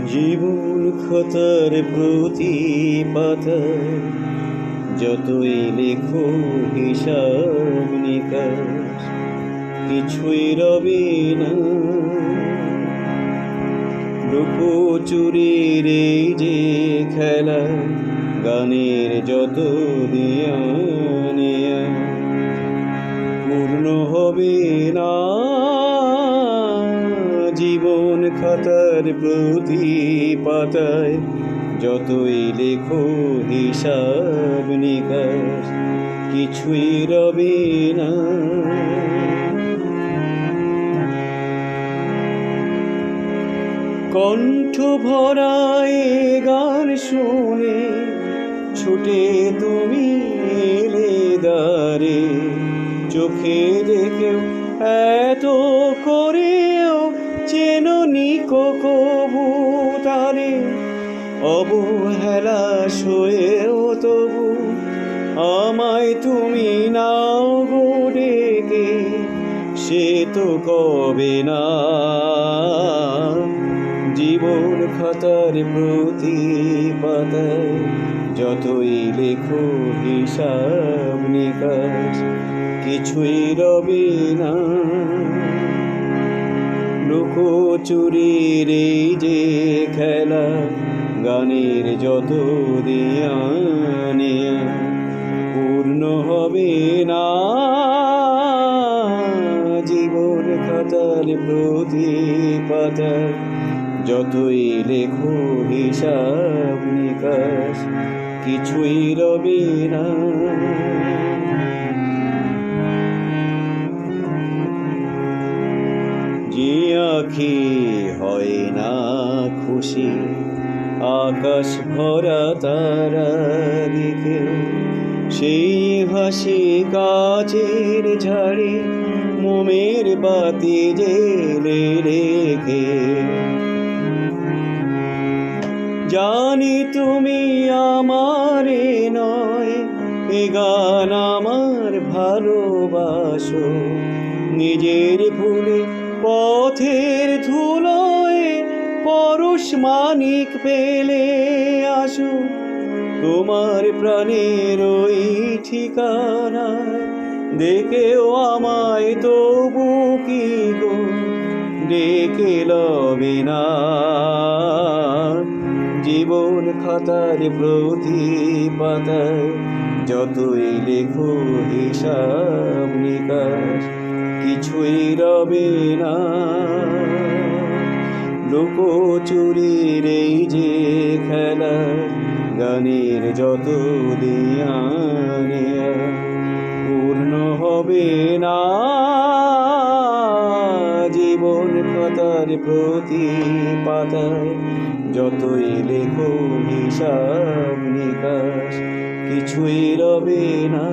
জীবন খাতার প্রতি পাতায় যতই লেখো হিসাব নিকাশ কিছুই রবে না। লুকোচুরির এই যে খেলা, গানের যত দিয়া নেয়া পূর্ণ হবে না। জীবন খাতার প্রতি পাতায় যতই লেখো হিসাব নিকাশ কিছুই রবে না। কণ্ঠ ভরায় গান শুনে ছুটে তুমি এলে দ্বারে, চোখে দেখেও এত করেও চেননি কবু তারে। অবহেলা সয়েও তবু আমায় তুমি নাও গো ডেকে, সে তো কবে না। জীবন খাতার প্রতি পাতায় যতই লেখো হিসাব নিকাশ কিছুই রবে না। লুকোচুরির এই যে খেলা, গানের যত দিয়া নেয়া পূর্ণ হবে না। জীবন খাতার প্রতি পাতায় যতই লেখো হিসাব নিকাশ কিছুই রবে না। যে আঁখি হয় না খুশি আকাশ ভরা তারা দেখে, সেই হাসি কাচের ঝাড়ে মোমের বাতি জেলে রেখে। জানি তুমি আমারে নয়, এ গান আমার ভালোবাসো। নিজের ভুলে পথের ধুলোয় পরশ মানিক পেলে আসো, তোমার প্রাণের ওই ঠিকানায় দেখেও আমায় তবু কি গো ডেকে লবে না। জীবন খাতার প্রতি পাতায় যতই লেখো হিসাব নিকাশ কিছুই রবে না। লুকোচুরির এই যে খেলা, গানের যত দিয়া নেয়া পূর্ণ হবে না। জীবন খাতার প্রতি পাতায় যতই লেখো হিসাব নিকাশ কিছুই রবে না।